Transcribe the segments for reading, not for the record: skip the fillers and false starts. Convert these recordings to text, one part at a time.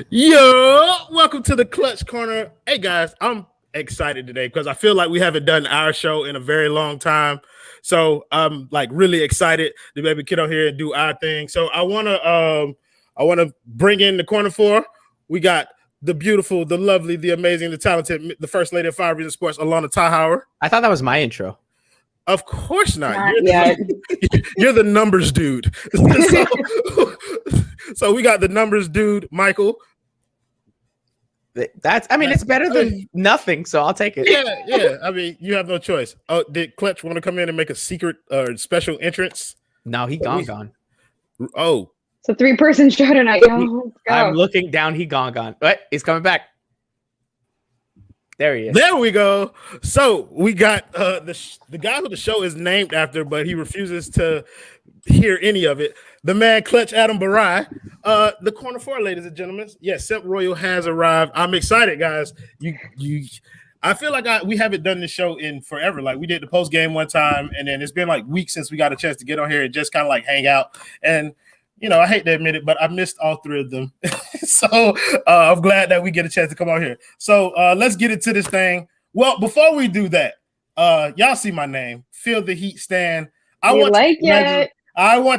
Yo, welcome to the Clutch Corner. Hey guys, I'm excited today because I feel like we haven't done our show in a very long time. So I'm like really excited to be able to get on here and do our thing. So I wanna bring in the corner four. We got the beautiful, the lovely, the amazing, the talented, the first lady of Five Reasons Sports, Alana Tahauer. I thought that was my intro. Of course not. You're You're the numbers dude. So we got the numbers dude, Michael. It's better than nothing, so I'll take it. Yeah. I mean, you have no choice. Oh, did Clutch want to come in and make a secret or special entrance? No, he gone. Oh, it's a 3-person show tonight, y'all. Let's go. I'm looking down. He gone. What? He's coming back. There he is. there we go. So we got the guy who the show is named after, but he refuses to hear any of it. The man Clutch Adam Barai. The corner four, ladies and gentlemen. Yes, Simp Royal has arrived. I'm excited, guys. I feel like we haven't done this show in forever. Like we did the post game one time, and then it's been like weeks since we got a chance to get on here and just kind of like hang out. And I hate to admit it, but I missed all three of them. So I'm glad that we get a chance to come on here. So let's get into this thing. Well, before we do that, y'all see my name, Feel the Heat Stan. I want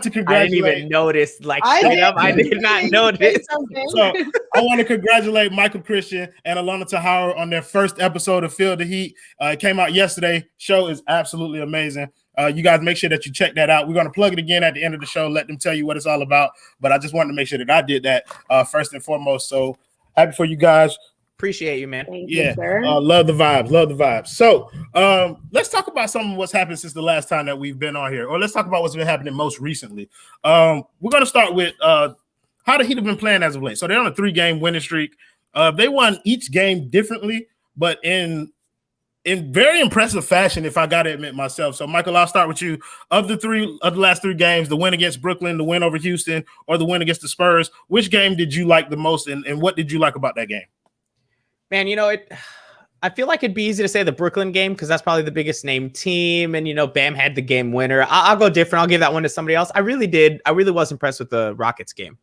to congratulate. I didn't even notice. I did not notice. So I want to congratulate Michael Christian and Alana Tahauer on their first episode of Feel the Heat. It came out yesterday. Show is absolutely amazing. You guys make sure that you check that out. We're going to plug it again at the end of the show, let them tell you what it's all about. But I just wanted to make sure that I did that first and foremost. So happy for you guys. Appreciate you, man. Thank you, sir. Love the vibes. So let's talk about some of what's happened since the last time that we've been on here, or let's talk about what's been happening most recently. We're going to start with how the Heat have been playing as of late. So they're on a 3-game winning streak. They won each game differently, but in very impressive fashion, if I got to admit myself. So, Michael, I'll start with you. Of the last 3 games, the win against Brooklyn, the win over Houston, or the win against the Spurs, which game did you like the most, and what did you like about that game? Man, I feel like it'd be easy to say the Brooklyn game because that's probably the biggest name team, and Bam had the game winner. I'll go different. I'll give that one to somebody else. I really was impressed with the Rockets game.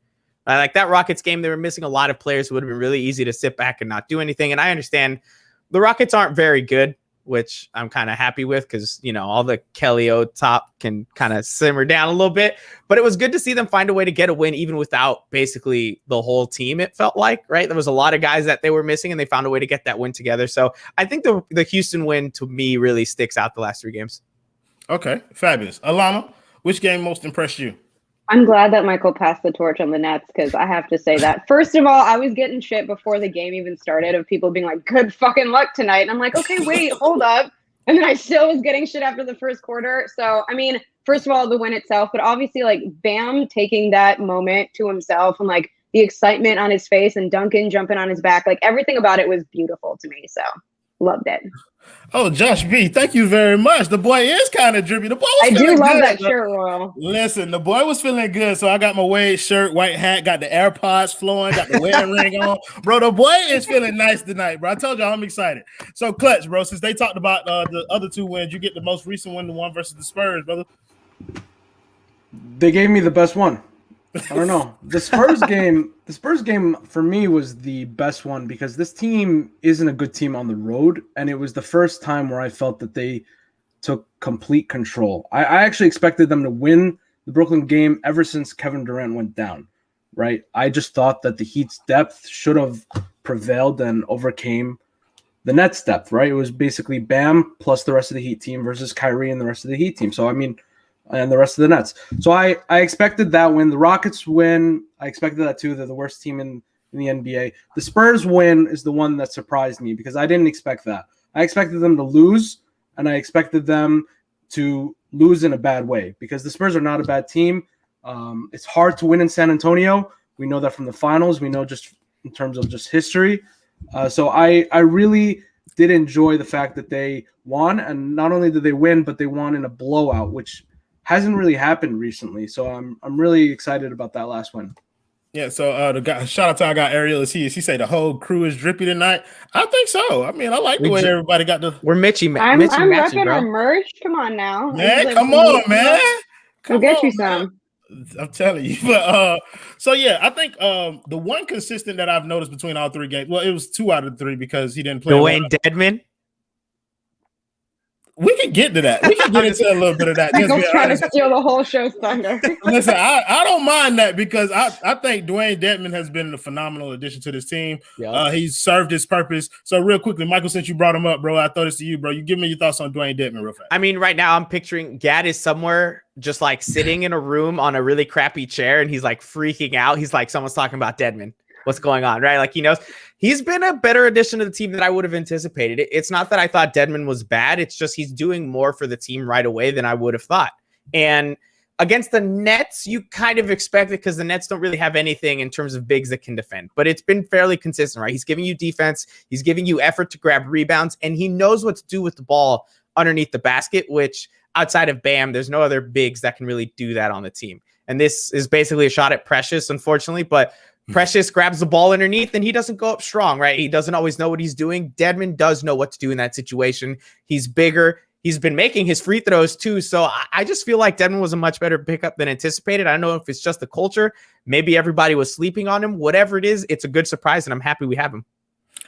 Like that Rockets game, they were missing a lot of players who would have been really easy to sit back and not do anything. And I understand the Rockets aren't very good, which I'm kind of happy with because, all the Kelly O top can kind of simmer down a little bit. But it was good to see them find a way to get a win even without basically the whole team, it felt like, right? There was a lot of guys that they were missing, and they found a way to get that win together. So I think the Houston win, to me, really sticks out the last 3 games. Okay, fabulous. Alana, which game most impressed you? I'm glad that Michael passed the torch on the Nets because I have to say that. First of all, I was getting shit before the game even started of people being like, good fucking luck tonight. And I'm like, okay, wait, hold up. And then I still was getting shit after the first quarter. So, I mean, first of all, the win itself, but obviously like Bam taking that moment to himself and like the excitement on his face and Duncan jumping on his back, like everything about it was beautiful to me. So loved it. Oh, Josh B, thank you very much. The boy is kind of drippy. The boy was I do love good, that shirt, Royal. Listen, the boy was feeling good, so I got my Wade shirt, white hat, got the AirPods flowing, got the wedding ring on. Bro, the boy is feeling nice tonight, bro. I told y'all I'm excited. So, Clutch, bro, since they talked about the other 2 wins, you get the most recent one, the one versus the Spurs, brother. They gave me the best one. I don't know. The Spurs game for me was the best one because this team isn't a good team on the road, and it was the first time where I felt that they took complete control. I actually expected them to win the Brooklyn game ever since Kevin Durant went down, right? I just thought that the Heat's depth should have prevailed and overcame the Nets' depth, right? It was basically Bam plus the rest of the Heat team versus Kyrie and the rest of the Heat team. So, I mean, and the rest of the Nets. So I expected that win. The Rockets win, I expected that too. They're the worst team in the NBA. The Spurs win is the one that surprised me because I didn't expect that. I expected them to lose, and I expected them to lose in a bad way because the Spurs are not a bad team. It's hard to win in San Antonio. We know that from the finals. We know just in terms of just history. So I really did enjoy the fact that they won, and not only did they win, but they won in a blowout, which hasn't really happened recently, so I'm really excited about that last one. Yeah, so the guy, shout out to our guy Ariel. He say the whole crew is drippy tonight. I think so. I mean, I like the way everybody got the. We're Mitchie, I'm Mitchie repping our merch. Come on now, man. Come on, man. We'll get you some. I'm telling you. But so yeah, I think the one consistent that I've noticed between all three games, well, it was 2 out of 3 because he didn't play. Dewayne Dedmon. We can get to that. We can get into a little bit of that. Michael's trying to steal the whole show's thunder. Listen, I don't mind that because I think Dewayne Dedmon has been a phenomenal addition to this team. Yep. He's served his purpose. So real quickly, Michael, since you brought him up, bro, I throw this to you, bro. You give me your thoughts on Dewayne Dedmon real fast. I mean, right now I'm picturing Gad is somewhere just like sitting in a room on a really crappy chair and he's like freaking out. He's like, someone's talking about Dedmon. What's going on, right? Like he knows he's been a better addition to the team than I would have anticipated. It's not that I thought Dedmon was bad. It's just he's doing more for the team right away than I would have thought. And against the Nets, you kind of expect it because the Nets don't really have anything in terms of bigs that can defend. But it's been fairly consistent, right? He's giving you defense. He's giving you effort to grab rebounds. And he knows what to do with the ball underneath the basket, which outside of Bam, there's no other bigs that can really do that on the team. And this is basically a shot at Precious, unfortunately. But Precious grabs the ball underneath and he doesn't go up strong, right? He doesn't always know what he's doing. Dedmon does know what to do in that situation. He's bigger. He's been making his free throws too. So I just feel like Dedmon was a much better pickup than anticipated. I don't know if it's just the culture. Maybe everybody was sleeping on him. Whatever it is, it's a good surprise and I'm happy we have him.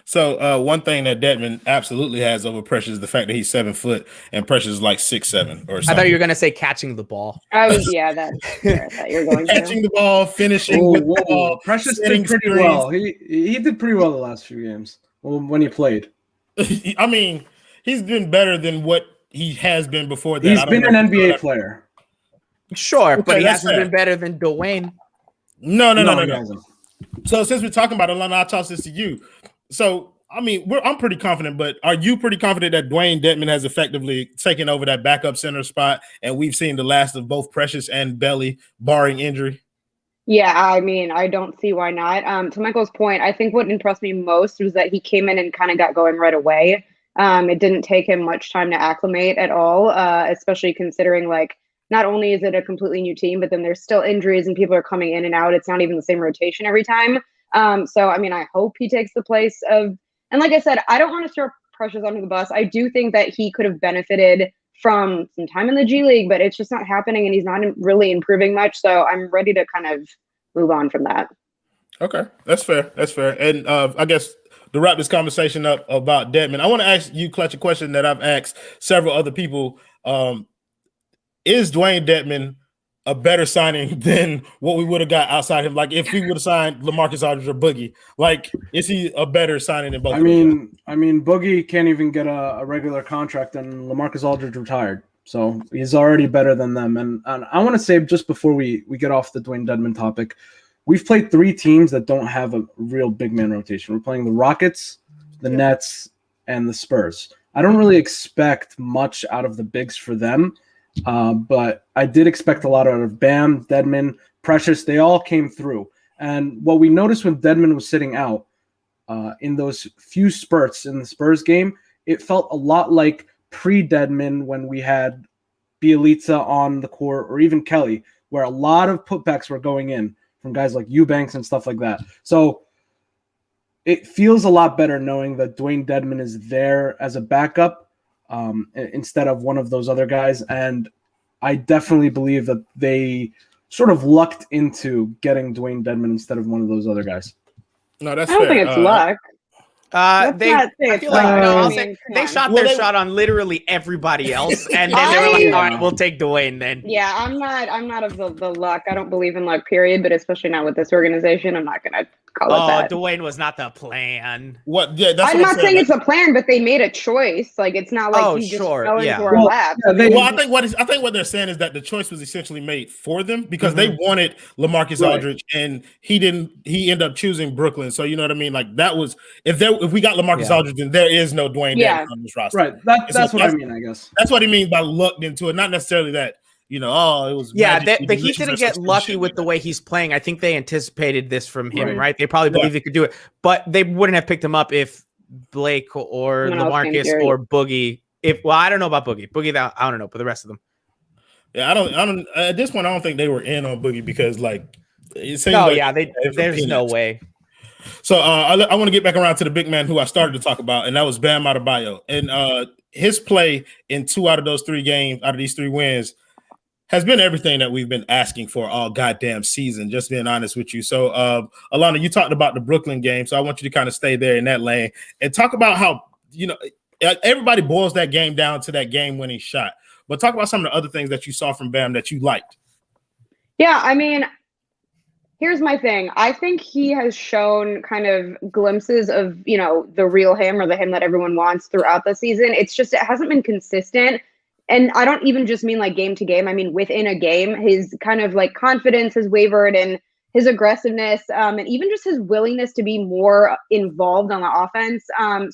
So one thing that Dedmon absolutely has over Precious is the fact that he's 7 foot and Precious is like 6'7" or something. I thought you were going to say catching the ball. I thought you were going catching the ball, finishing with the ball. Precious did pretty well. He did pretty well the last few games when he played. I mean, he's been better than what he has been before that. He's been an NBA player. Sure, okay, but he hasn't been better than Dewayne. No. So since we're talking about Atlanta, I'll toss this to you. So, I mean, I'm pretty confident, but are you pretty confident that Dewayne Dedmon has effectively taken over that backup center spot and we've seen the last of both Precious and Belly, barring injury? Yeah, I mean, I don't see why not. To Michael's point, I think what impressed me most was that he came in and kind of got going right away. It didn't take him much time to acclimate at all, especially considering, like, not only is it a completely new team, but then there's still injuries and people are coming in and out. It's not even the same rotation every time. So, I mean, I hope he takes the place of, and like I said, I don't want to throw Precious under the bus. I do think that he could have benefited from some time in the G League, but it's just not happening and he's not really improving much. So I'm ready to kind of move on from that. Okay. That's fair. And I guess to wrap this conversation up about Dedmon, I want to ask you, Clutch, a question that I've asked several other people. Is Dewayne Dedmon a better signing than what we would have got outside him? Like if we would have signed LaMarcus Aldridge or Boogie, like is he a better signing than both? I mean, Boogie can't even get a regular contract, and LaMarcus Aldridge retired, so he's already better than them. And I want to say just before we get off the Dewayne Dedmon topic, we've played 3 teams that don't have a real big man rotation. We're playing the Rockets, the Nets, and the Spurs. I don't really expect much out of the bigs for them. But I did expect a lot out of Bam, Dedmon, Precious. They all came through. And what we noticed when Dedmon was sitting out in those few spurts in the Spurs game, it felt a lot like pre-Dedmon when we had Bielitsa on the court or even Kelly, where a lot of putbacks were going in from guys like Eubanks and stuff like that. So it feels a lot better knowing that Dewayne Dedmon is there as a backup instead of one of those other guys. And I definitely believe that they sort of lucked into getting Dewayne Dedmon instead of one of those other guys. No, that's I don't fair. think it's luck. They shot their shot on literally everybody else, and then they were like, "All right, we'll take Dewayne then." Yeah, I'm not of the luck. I don't believe in luck, period. But especially not with this organization, I'm not gonna call it that. Dewayne was not the plan. What? Yeah, that's. I'm not saying it's a plan, but they made a choice. Like it's not like he just fell into our lap. I think what they're saying is that the choice was essentially made for them because they wanted LaMarcus Aldridge, and he didn't. He ended up choosing Brooklyn. So you know what I mean? Like that was if we got LaMarcus Aldridge, then there is no Dewayne Dedmon on this roster. Right. That's what I mean. I guess that's what he means by lucked into it. Not necessarily that. You know, it was. Yeah, the Heat didn't get lucky with the way he's playing. I think they anticipated this from him, right? They probably believed he could do it, but they wouldn't have picked him up if Blake or LaMarcus or Boogie. I don't know about Boogie. I don't know, but the rest of them. Yeah, I don't. At this point, I don't think they were in on Boogie because, like, it seems there's no way. So I want to get back around to the big man who I started to talk about, and that was Bam Adebayo. And his play in 2 out of these 3 wins has been everything that we've been asking for all goddamn season, just being honest with you. So, Alana, you talked about the Brooklyn game, so I want you to kind of stay there in that lane and talk about how, everybody boils that game down to that game-winning shot. But talk about some of the other things that you saw from Bam that you liked. Yeah, I mean, here's my thing. I think he has shown kind of glimpses of, the real him or the him that everyone wants throughout the season. It's just, it hasn't been consistent. And I don't even just mean like game to game. I mean, within a game, his kind of like confidence has wavered and his aggressiveness and even just his willingness to be more involved on the offense.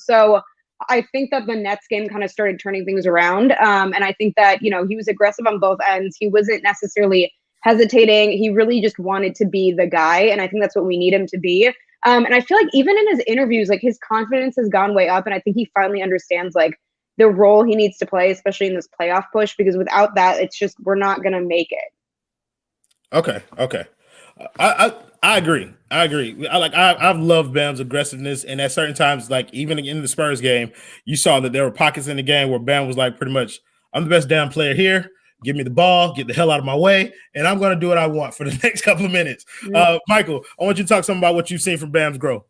So I think that the Nets game kind of started turning things around. And I think that, he was aggressive on both ends. He wasn't necessarily hesitating. He really just wanted to be the guy. And I think that's what we need him to be. And I feel like even in his interviews, like his confidence has gone way up. And I think he finally understands like the role he needs to play, especially in this playoff push, because without that, it's just, we're not going to make it. Okay. I agree. I've loved Bam's aggressiveness, and at certain times, like even in the Spurs game, you saw that there were pockets in the game where Bam was like, pretty much, I'm the best damn player here. Give me the ball, get the hell out of my way, and I'm going to do what I want for the next couple of minutes. Michael, I want you to talk something about what you've seen from Bam's growth.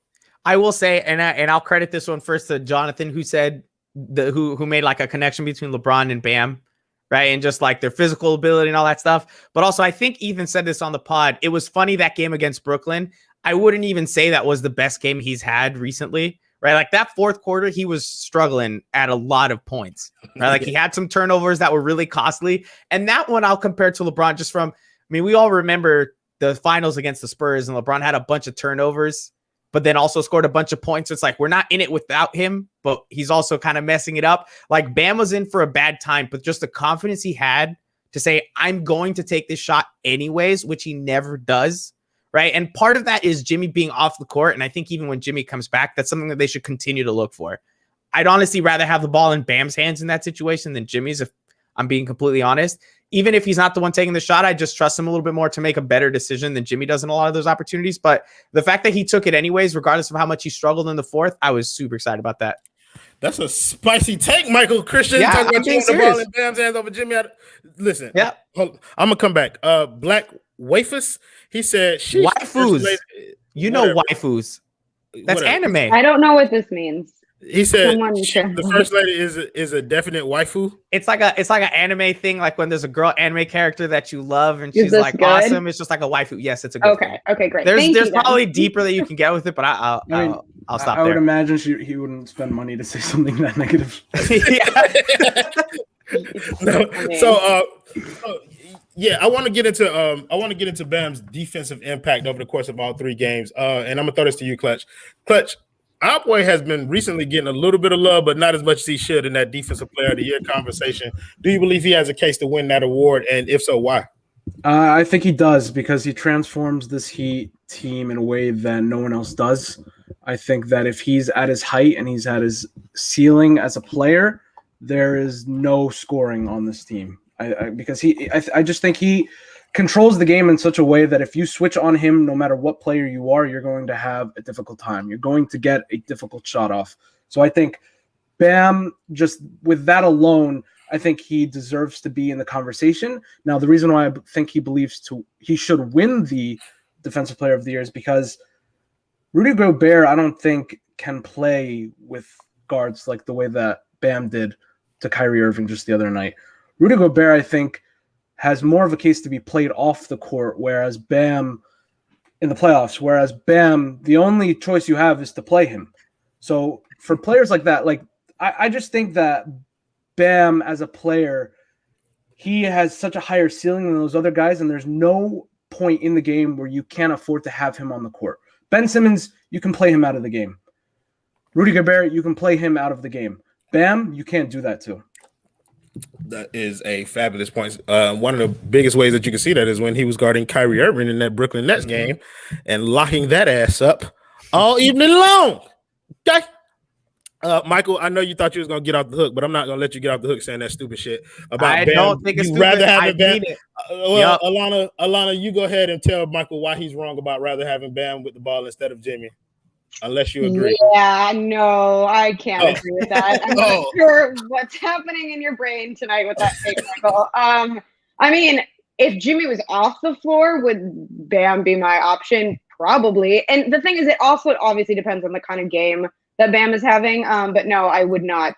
I will say, and I'll credit this one first to Jonathan, who said who made like a connection between LeBron and Bam, right? And just like their physical ability and all that stuff. But also, I think Ethan said this on the pod. It was funny, that game against Brooklyn. I wouldn't even say that was the best game he's had recently, right? Like that fourth quarter, he was struggling at a lot of points, right? Like he had some turnovers that were really costly. And that one I'll compare to LeBron just from, we all remember the finals against the Spurs and LeBron had a bunch of turnovers, but then also scored a bunch of points. It's like, we're not in it without him, but he's also kind of messing it up. Like Bam was in for a bad time, but just the confidence he had to say, I'm going to take this shot anyways, which he never does. Right. And part of that is Jimmy being off the court. And I think even when Jimmy comes back, that's something that they should continue to look for. I'd honestly rather have the ball in Bam's hands in that situation than Jimmy's, if I'm being completely honest. Even if he's not the one taking the shot, I just trust him a little bit more to make a better decision than Jimmy does in a lot of those opportunities. But the fact that he took it anyways, regardless of how much he struggled in the fourth, I was super excited about that. That's a spicy take, Michael. Christian, yeah, talking about you the ball in Bam's hands over Jimmy. Listen, I'm going to come back. Black Wafus, he said, waifus. Waifus. That's anime. I don't know what this means. He said the first lady is a definite waifu. It's like an anime thing, like when there's a girl anime character that you love and she's like good? Awesome. It's just like a waifu. Yes, it's a good thing. Okay, great. There's probably deeper that you can get with it, but I'll stop there. I would imagine he wouldn't spend money to say something that negative. I want to get into Bam's defensive impact over the course of all three games. And I'm gonna throw this to you, Clutch. Clutch, our boy has been recently getting a little bit of love, but not as much as he should in that Defensive Player of the Year conversation. Do you believe he has a case to win that award? And if so, why? I think he does, because he transforms this Heat team in a way that no one else does. I think that if he's at his height and he's at his ceiling as a player, there is no scoring on this team. I just think he controls the game in such a way that if you switch on him, no matter what player you are, you're going to have a difficult time. You're going to get a difficult shot off. So I think Bam, just with that alone, I think he deserves to be in the conversation. Now, the reason why I think he should win the Defensive Player of the Year is because Rudy Gobert, I don't think, can play with guards like the way that Bam did to Kyrie Irving just the other night. Rudy Gobert, I think, has more of a case to be played off the court, whereas Bam in the playoffs, the only choice you have is to play him. So for players like that, I just think that Bam as a player, he has such a higher ceiling than those other guys, and there's no point in the game where you can't afford to have him on the court. Ben Simmons, you can play him out of the game. Rudy Gobert, you can play him out of the game. Bam, you can't do that too. That is a fabulous point. One of the biggest ways that you can see that is when he was guarding Kyrie Irving in that Brooklyn Nets game and locking that ass up all evening long. Okay. Michael, I know you thought you was gonna get off the hook, but I'm not gonna let you get off the hook saying that stupid shit about I Bam. don't think it's you stupid. rather have Bam. Yep. Alana, you go ahead and tell Michael why he's wrong about rather having Bam with the ball instead of Jimmy. Unless you agree. Yeah, no, I can't agree with that. I'm not sure what's happening in your brain tonight with that take, Michael. I mean, if Jimmy was off the floor, would Bam be my option? Probably. And the thing is, it also obviously depends on the kind of game that Bam is having. But no, I would not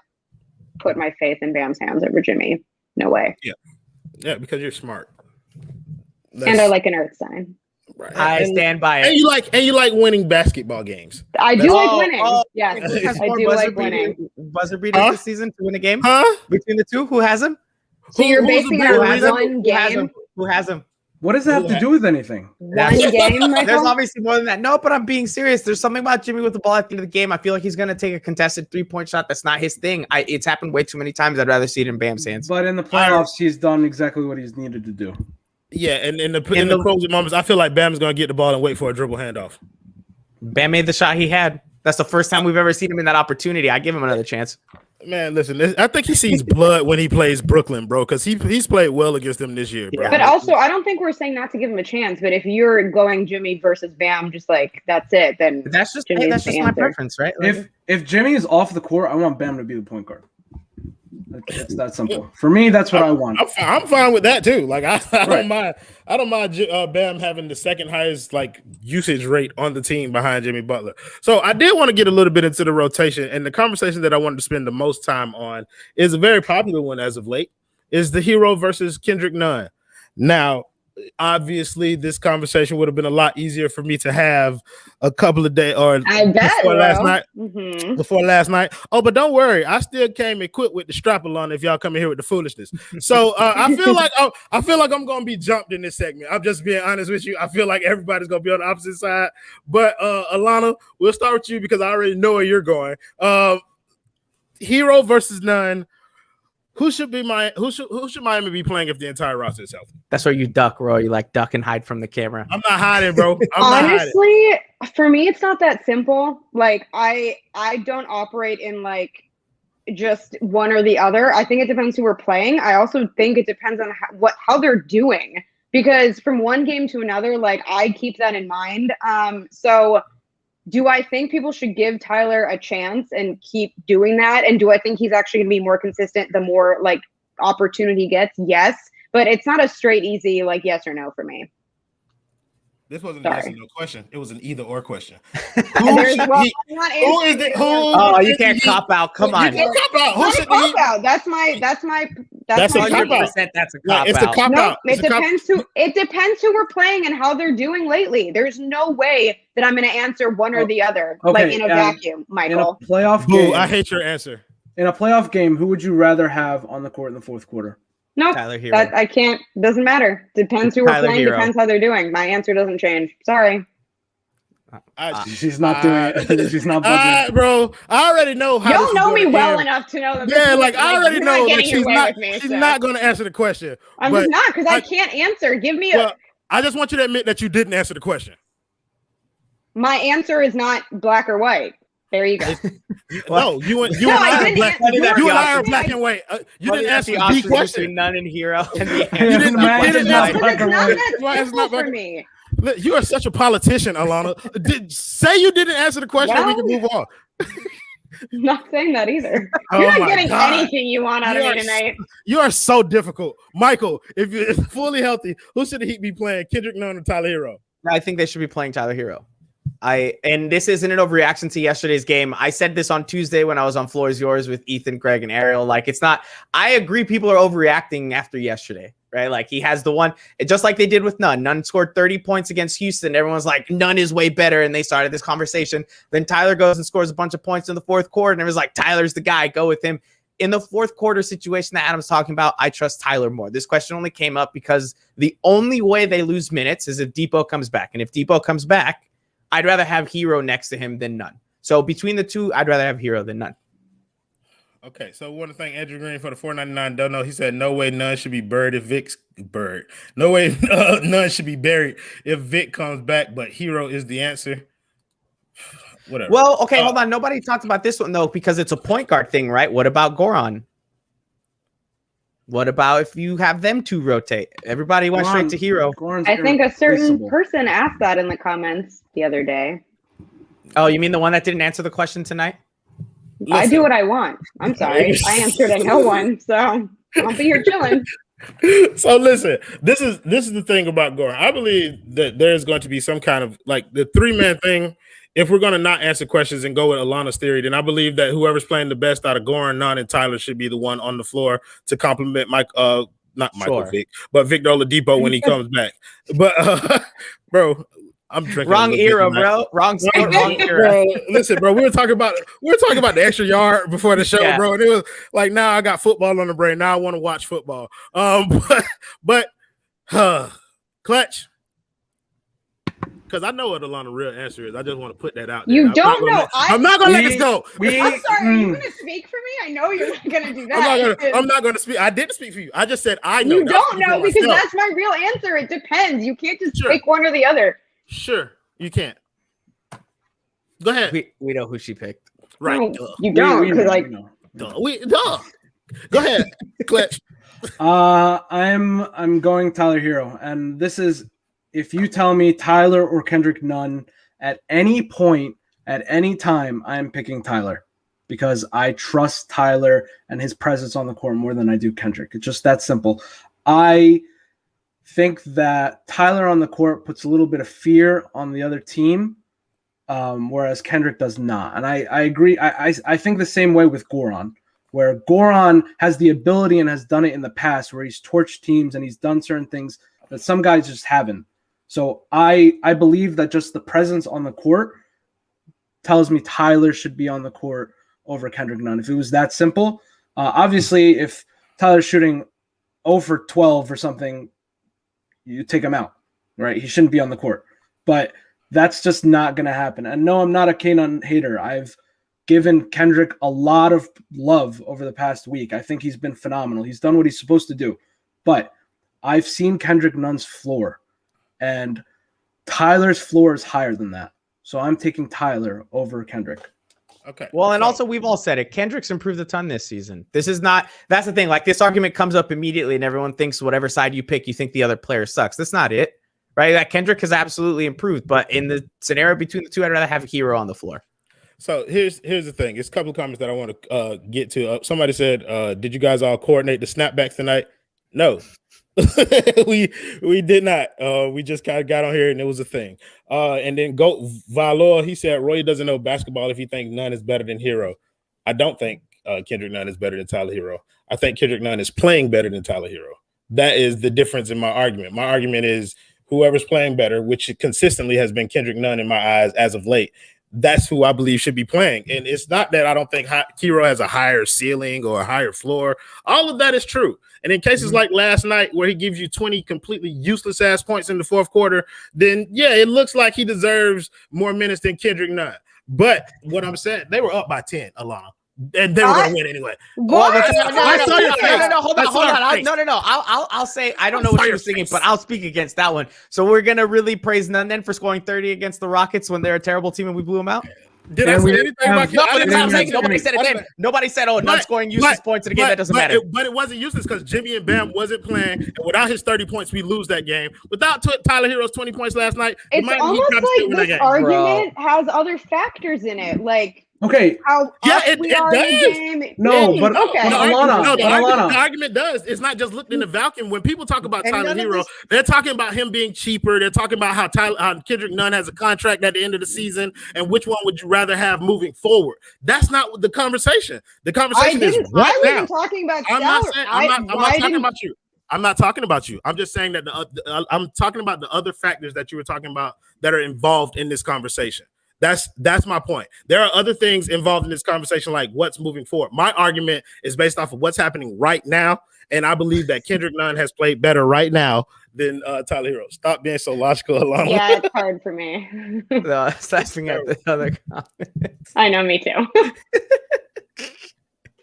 put my faith in Bam's hands over Jimmy. No way. Yeah, because you're smart. And I like an earth sign. Right. I stand by it. And you like winning basketball games. I do like winning. Yes, Who has I more do like winning. buzzer beaters this season to win a game? Huh? Between the two, who has them? So you're basing it Who on has them? one game? Who has them? What does that have to do with anything? One game, There's Michael? obviously more than that. No, but I'm being serious. There's something about Jimmy with the ball at the end of the game. I feel like he's going to take a contested 3-point shot. That's not his thing. It's happened way too many times. I'd rather see it in Bam's hands. But in the playoffs, he's done exactly what he's needed to do. Yeah, and in the closing moments, I feel like Bam's going to get the ball and wait for a dribble handoff. Bam made the shot he had. That's the first time we've ever seen him in that opportunity. I give him another chance. Man, listen, I think he sees blood when he plays Brooklyn, bro, because he's played well against them this year, bro. Yeah. But also, I don't think we're saying not to give him a chance. But if you're going Jimmy versus Bam, just like that's it, then That's just Jimmy's that's the just my answer. preference, right? Like, If Jimmy is off the court, I want Bam to be the point guard. It's that simple. For me, that's what I want. I'm fine with that too. Like I Right. don't mind Bam having the second highest like usage rate on the team behind Jimmy Butler. So I did want to get a little bit into the rotation, and the conversation that I wanted to spend the most time on is a very popular one as of late. Is the Herro versus Kendrick Nunn. Now, obviously, this conversation would have been a lot easier for me to have a couple of days or I bet before last night. Mm-hmm. Before last night. Oh, but don't worry, I still came equipped with the strap along if y'all come in here with the foolishness. So I feel like I'm gonna be jumped in this segment. I'm just being honest with you. I feel like everybody's gonna be on the opposite side. But Alana, we'll start with you because I already know where you're going. Herro versus Nunn. Who should Miami be playing if the entire roster is healthy? that's where you duck, Roy. You like duck and hide from the camera. I'm not hiding, bro. I'm not hiding. Honestly, for me, it's not that simple. Like I don't operate in like just one or the other. I think it depends who we're playing. I also think it depends on how they're doing, because from one game to another, like I keep that in mind. So do I think people should give Tyler a chance and keep doing that? And do I think he's actually going to be more consistent the more like opportunity gets? Yes, but it's not a straight, easy like yes or no for me. This wasn't Sorry. an yes or no question. It was an either or question. Who is it? Oh, you can't cop out. Come on. You can't cop out. Who Not a should cop he? out. That's my That's a my cop opinion. out. 100% that's a Yeah, cop it's a out. cop No, out. it depends who we're playing and how they're doing lately. There's no way that I'm going to answer one or the other, Okay, like in a vacuum, In a Michael. playoff Boo, game, I hate your answer. in a playoff game, who would you rather have on the court in the fourth quarter? No, Tyler Herro. that I can't. Doesn't matter. Depends who we're Tyler playing. Herro. Depends how they're doing. My answer doesn't change. Sorry. She's not doing it. She's not budging. Bro, I already know how. You this don't is know me gonna well end. enough to know that. Yeah, like I already you're know not that getting your she's way not. with me, She's so. not going to answer the question. I'm but just not because I can't answer. Give me well, I just want you to admit that you didn't answer the question. my answer is not black or white. There you go. No, you and No, I I are didn't black. answer- You and I are you're black right. and white. You What didn't is answer the the option question. between Nunn and Herro? And the You answer didn't is match black it, and not white. black It's and not white. that Why is it simple not for black- me. Look, you are such a politician, Alana. Say you didn't answer the question, and we can move on. I'm not saying that either. Oh You're not my getting God. anything you want out of You me are tonight. You are so difficult, Michael. If you're fully healthy, who should he be playing? Kendrick Nunn or Tyler Herro? I think they should be playing Tyler Herro. And this isn't an overreaction to yesterday's game. I said this on Tuesday when I was on Floor is Yours with Ethan, Greg, and Ariel. Like, it's not. I agree, people are overreacting after yesterday, right? Like, he has the one, just like they did with Nunn. Nunn scored 30 points against Houston. Everyone's like, Nunn is way better, and they started this conversation. Then Tyler goes and scores a bunch of points in the fourth quarter, and it was like, Tyler's the guy. Go with him. In the fourth quarter situation that Adam's talking about, I trust Tyler more. This question only came up because the only way they lose minutes is if Depot comes back. And if Depot comes back, I'd rather have Herro next to him than Nunn. So between the two, I'd rather have Herro than Nunn. Okay, so I want to thank Andrew Green for the $4.99 dono. He said, "No way Nunn should be buried if Vic's bird. No way Nunn should be buried if Vic comes back, but Herro is the answer." Whatever. Well, okay, hold on. Nobody talked about this one, though, because it's a point guard thing, right? What about Goran? What about if you have them two rotate? Everybody went straight to Herro. Goran's I think a certain irreplaceable. person asked that in the comments the other day. Oh, you mean the one that didn't answer the question tonight? I do what I want. I'm sorry. I answered to no one, so I'll be here chilling. So listen, this is the thing about Goran. I believe that there's going to be some kind of like the 3-man thing. If we're going to not answer questions and go with Alana's theory, then I believe that whoever's playing the best out of Goran, Nunn, and Tyler should be the one on the floor to compliment not Michael Vick, but Victor Oladipo when he comes back. But bro, I'm drinking. Wrong era, bro. Wrong sport, wrong era. Bro, listen, bro, we were talking about the extra yard before the show, bro. And it was like, now I got football on the brain. Now I want to watch football. But Clutch. Because I know what Alana's real answer is. I just want to put that out there. You don't know. I'm not going to let this go. I'm sorry. Are you going to speak for me? I know you're not going to do that. I'm not going to speak. I didn't speak for you. I just said I know. You don't know because that's my real answer. It depends. You can't just pick one or the other. Sure, you can't. Go ahead. We know who she picked. Right. No, you don't. Go ahead, Clutch. I'm going Tyler Herro, and this is if you tell me Tyler or Kendrick Nunn at any point, at any time, I am picking Tyler because I trust Tyler and his presence on the court more than I do Kendrick. It's just that simple. I think that Tyler on the court puts a little bit of fear on the other team, whereas Kendrick does not. And I agree. I think the same way with Goran, where Goran has the ability and has done it in the past where he's torched teams and he's done certain things that some guys just haven't. So I believe that just the presence on the court tells me Tyler should be on the court over Kendrick Nunn. If it was that simple, obviously if Tyler's shooting 0 for 12 or something, you take him out, right? He shouldn't be on the court. But that's just not going to happen. And no, I'm not a K-Nunn hater. I've given Kendrick a lot of love over the past week. I think he's been phenomenal. He's done what he's supposed to do. But I've seen Kendrick Nunn's floor, and Tyler's floor is higher than that. So I'm taking Tyler over Kendrick. Okay. Well, and also we've all said it. Kendrick's improved a ton this season. This is not, that's the thing. Like this argument comes up immediately and everyone thinks whatever side you pick, you think the other player sucks. That's not it, right? That Kendrick has absolutely improved, but in the scenario between the two, I'd rather have Herro on the floor. So here's the thing. It's a couple of comments that I want to get to. Somebody said, did you guys all coordinate the snapbacks tonight? No. we did not. We just kind of got on here and it was a thing. And then Goat Valor, he said Roy doesn't know basketball if he thinks Nunn is better than Herro. I don't think Kendrick Nunn is better than Tyler Herro. I think Kendrick Nunn is playing better than Tyler Herro. That is the difference in my argument. My argument is whoever's playing better, which consistently has been Kendrick Nunn in my eyes as of late. That's who I believe should be playing. And it's not that I don't think Herro has a higher ceiling or a higher floor. All of that is true. And in cases like last night where he gives you 20 completely useless ass points in the fourth quarter, then yeah, it looks like he deserves more minutes than Kendrick Nunn. But what I'm saying, they were up by 10, Alana. And they were going to win anyway. What? Hold on. No. I'll say I don't know what you were thinking, but I'll speak against that one. So we're gonna really praise Nunn then for scoring 30 against the Rockets when they're a terrible team and we blew them out. Did I say anything about nobody said it then. Nobody said, Nunn scoring useless points in a game that doesn't matter. But it wasn't useless because Jimmy and Bam wasn't playing. And without his 30 points, we lose that game. Without Tyler Herro's 20 points last night, it's almost like this argument has other factors in it. Like, okay. It does. Alana, the argument does. It's not just looked in the vacuum. When people talk about Tyler Herro, they're talking about him being cheaper. They're talking about how Kendrick Nunn has a contract at the end of the season, and which one would you rather have moving forward? That's not the conversation. The conversation is right now. I wasn't talking about I'm not talking about you. I'm not talking about you. I'm just saying that I'm talking about the other factors that you were talking about that are involved in this conversation. That's my point. There are other things involved in this conversation, like what's moving forward. My argument is based off of what's happening right now, and I believe that Kendrick Nunn has played better right now than Tyler Herro. Stop being so logical, Alana. Yeah, it's hard for me. No, assessing at the other comments. I know, me too.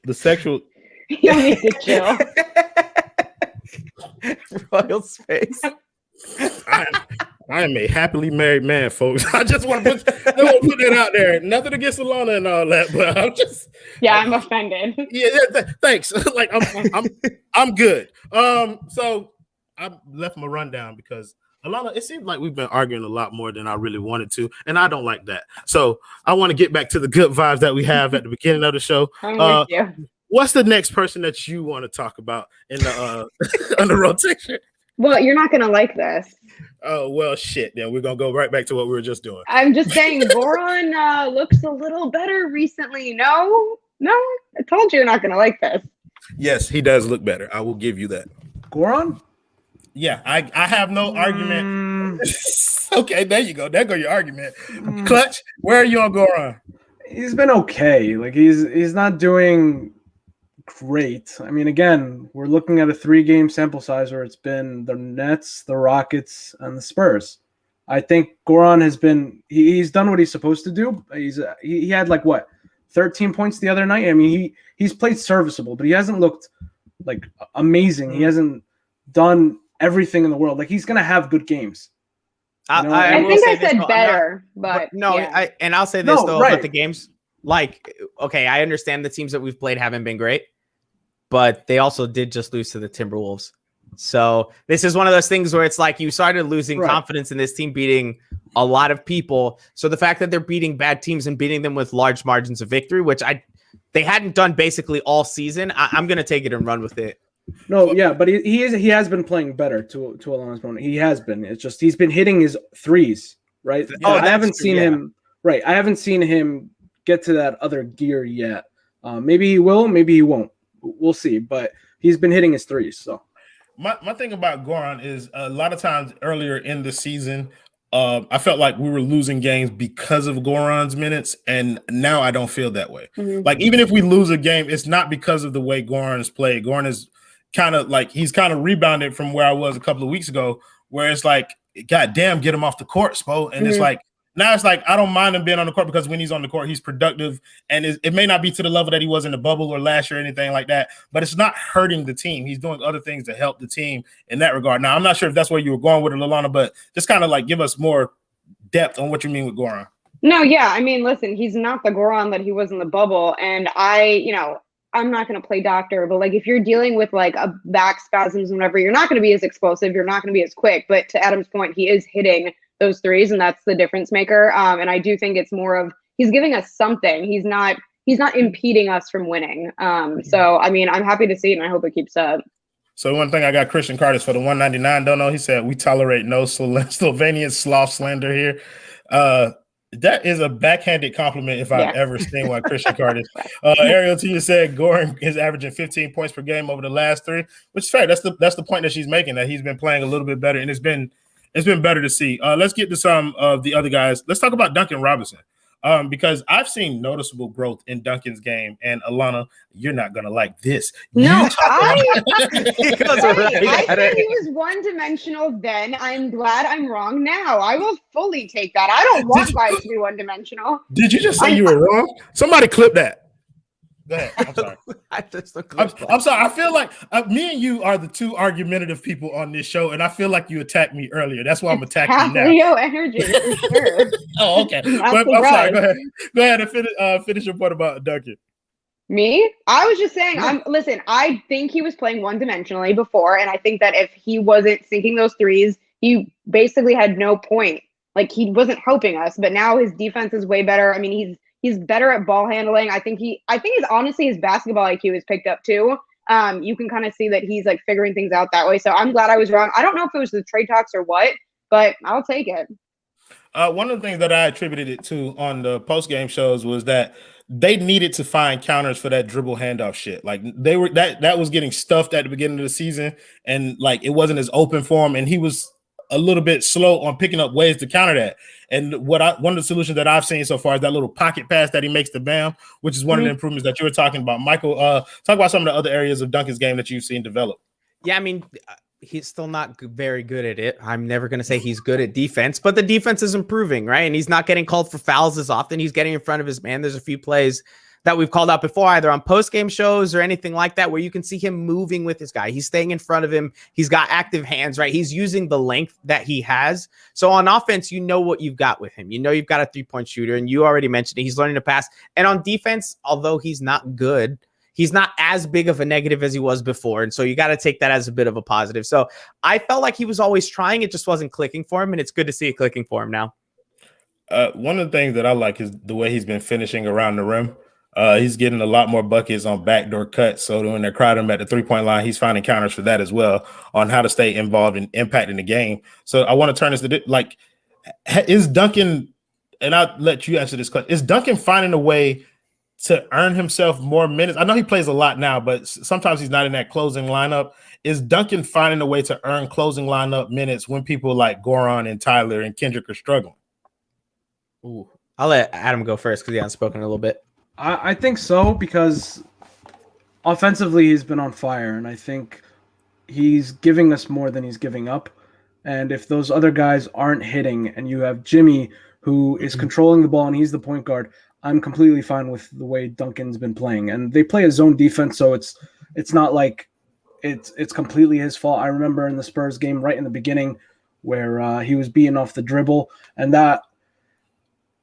The sexual. You need to chill. Royal space. I am a happily married man, folks. I just want to put that out there. Nothing against Alana and all that, but I'm offended. Yeah, thanks. Like I'm good. So I left my rundown because Alana, it seems like we've been arguing a lot more than I really wanted to, and I don't like that. So I want to get back to the good vibes that we have at the beginning of the show. I'm with you. what's the next person that you want to talk about in the on the rotation? Well, you're not gonna like this. Oh well, shit. Then we're gonna go right back to what we were just doing. I'm just saying, Goran looks a little better recently. No, I told you you're not gonna like this. Yes, he does look better. I will give you that. Goran? Yeah, I have no argument. Okay, there you go. There go your argument. Clutch, where are you on Goran? He's been okay. Like he's not doing great. I mean, again, we're looking at a 3-game sample size where it's been the Nets, the Rockets, and the Spurs. I think Goran has been he's done what he's supposed to do. He had like what 13 points the other night. I mean, he's played serviceable, but he hasn't looked like amazing. He hasn't done everything in the world. Like he's gonna have good games. I think I said better, but no. yeah. I'll say this though right. about the games. Like, okay, I understand the teams that we've played haven't been great, but they also did just lose to the Timberwolves. So this is one of those things where it's like you started losing confidence in this team beating a lot of people. So the fact that they're beating bad teams and beating them with large margins of victory, which they hadn't done basically all season, I'm going to take it and run with it. No, yeah, but he has been playing better to Alana's point. He has been. It's just he's been hitting his threes, right? Oh, I haven't seen him. Right, I haven't seen him get to that other gear yet. Maybe he will, maybe he won't. We'll see. But he's been hitting his threes. So my thing about Goran is a lot of times earlier in the season, I felt like we were losing games because of Goran's minutes, and now I don't feel that way. Mm-hmm. Like even if we lose a game, it's not because of the way Goran's played. Goran is he's kind of rebounded from where I was a couple of weeks ago, where it's like, God damn, get him off the court, Spo. And it's like, now it's like, I don't mind him being on the court because when he's on the court, he's productive. And it may not be to the level that he was in the bubble or last year or anything like that, but it's not hurting the team. He's doing other things to help the team in that regard. Now, I'm not sure if that's where you were going with it, Lalana, but just kind of like give us more depth on what you mean with Goran. No, yeah. I mean, listen, he's not the Goran that he was in the bubble. And I'm not going to play doctor, but like if you're dealing with like a back spasms and whatever, you're not going to be as explosive. You're not going to be as quick. But to Adam's point, he is hitting those threes, and that's the difference maker. And I do think it's more of he's giving us something. He's not impeding us from winning. So I mean, I'm happy to see it, and I hope it keeps up. So one thing I got Christian Cardis for the 199. Don't know. He said we tolerate no Slovenian sloth slander here. That is a backhanded compliment if I've ever seen one, Christian Cardis. Ariel Tia said Goran is averaging 15 points per game over the last 3, which is fair. That's the point that she's making, that he's been playing a little bit better, and it's been better to see. Let's get to some of the other guys. Let's talk about Duncan Robinson. Because I've seen noticeable growth in Duncan's game, and Alana, you're not gonna like this. No, I said he was one-dimensional then. I'm glad I'm wrong now. I will fully take that. I don't want guys to be one-dimensional. Did you just say you were wrong? Somebody clip that. Go ahead. I'm sorry. I'm sorry. I feel like me and you are the two argumentative people on this show, and I feel like you attacked me earlier. That's why I'm attacking you now. Leo energy, for sure. Oh, okay. But, I'm sorry. Go ahead and finish your point about Duncan. Me? I was just saying, listen, I think he was playing one-dimensionally before, and I think that if he wasn't sinking those threes, he basically had no point. Like, he wasn't helping us, but now his defense is way better. I mean, he's better at ball handling. I think he's honestly, his basketball IQ is picked up too. You can kind of see that he's like figuring things out that way. So I'm glad I was wrong. I don't know if it was the trade talks or what, but I'll take it. One of the things that I attributed it to on the post-game shows was that they needed to find counters for that dribble handoff shit. Like they were that was getting stuffed at the beginning of the season, and like it wasn't as open for him, and he was a little bit slow on picking up ways to counter that. And one of the solutions that I've seen so far is that little pocket pass that he makes to Bam, which is one of the improvements that you were talking about. Michael, talk about some of the other areas of Duncan's game that you've seen develop. Yeah, I mean, he's still not very good at it. I'm never going to say he's good at defense, but the defense is improving, right? And he's not getting called for fouls as often. He's getting in front of his man. There's a few plays that we've called out before, either on post-game shows or anything like that, where you can see him moving with his guy. He's staying in front of him. He's got active hands, right? He's using the length that he has. So on offense, you know what you've got with him. You know you've got a three-point shooter, and you already mentioned it. He's learning to pass. And on defense, although he's not good, he's not as big of a negative as he was before. And so you got to take that as a bit of a positive. So I felt like he was always trying. It just wasn't clicking for him, and it's good to see it clicking for him now. One of the things that I like is the way he's been finishing around the rim. He's getting a lot more buckets on backdoor cuts. So when they're crowding him at the 3-point line, he's finding counters for that as well on how to stay involved and impacting the game. So I want to turn this to like, is Duncan, and I'll let you answer this question, is Duncan finding a way to earn himself more minutes? I know he plays a lot now, but sometimes he's not in that closing lineup. Is Duncan finding a way to earn closing lineup minutes when people like Goran and Tyler and Kendrick are struggling? Ooh, I'll let Adam go first because he hasn't spoken a little bit. I think so, because offensively he's been on fire, and I think he's giving us more than he's giving up. And if those other guys aren't hitting and you have Jimmy who is controlling the ball and he's the point guard, I'm completely fine with the way Duncan's been playing. And they play a zone defense, so it's not like it's completely his fault. I remember in the Spurs game right in the beginning where he was beaten off the dribble, and that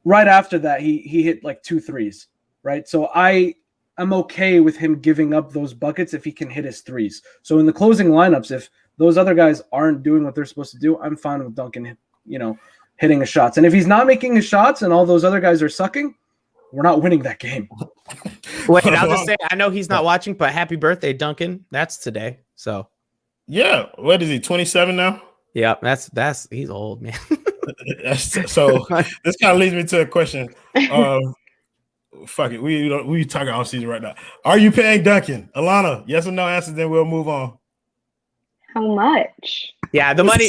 right after that he hit like 2 threes. Right. So I'm okay with him giving up those buckets if he can hit his threes. So in the closing lineups, if those other guys aren't doing what they're supposed to do, I'm fine with Duncan, hitting his shots. And if he's not making his shots and all those other guys are sucking, we're not winning that game. Wait, I'll just say, I know he's not watching, but happy birthday, Duncan. That's today. So yeah. What is he, 27 now? Yeah, he's old, man. So this kind of leads me to a question. Fuck it. We talking off season right now. Are you paying Duncan? Alana, yes or no answer, then we'll move on. How much? Yeah, the money.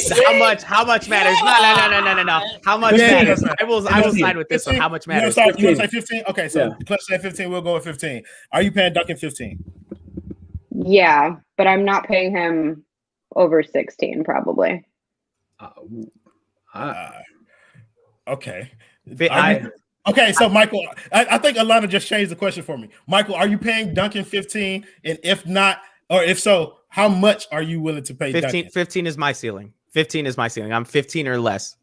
How much matters? No. How much matters? I will side with this one. How much matters? You want to say 15? Okay, so let's say 15. We'll go with 15. Are you paying Duncan 15? Yeah, but I'm not paying him over 16 probably. Okay. Okay, so Michael, I think Alana just changed the question for me. Michael, are you paying Duncan 15? And if not, or if so, how much are you willing to pay 15, Duncan? 15 is my ceiling. 15 is my ceiling. I'm 15 or less.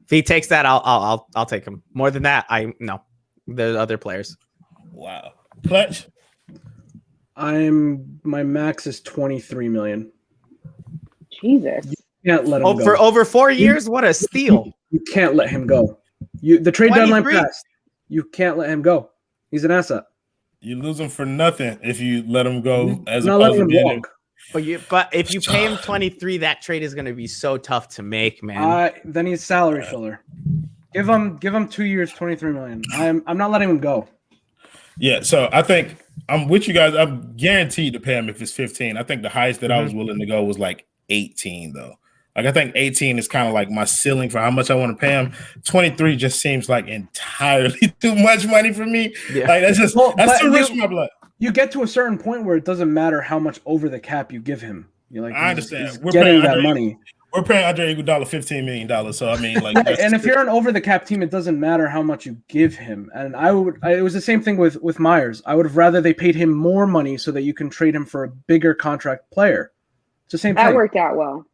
If he takes that, I'll take him. More than that, no. There's other players. Wow. Clutch? My max is 23 million. Jesus. You can't let him go. For over 4 years, what a steal. You can't let him go. The trade deadline passed. You can't let him go. He's an asset. You lose him for nothing if you let him go. Not letting him walk. But if you pay him 23, that trade is going to be so tough to make, man. Then he's salary filler. Give him 2 years, 23 million. I'm not letting him go. Yeah, so I think I'm with you guys. I'm guaranteed to pay him if it's 15. I think the highest that I was willing to go was like 18, though. Like, I think 18 is kind of like my ceiling for how much I want to pay him. 23 just seems like entirely too much money for me. Yeah. Like, that's too rich for my blood. You get to a certain point where it doesn't matter how much over the cap you give him. You're like, I understand. We're getting that money. We're paying Andre Iguodala $15 million. So I mean, like, and if you're an over the cap team, it doesn't matter how much you give him. And it was the same thing with Myers. I would have rather they paid him more money so that you can trade him for a bigger contract player. It's the same thing. That worked out well.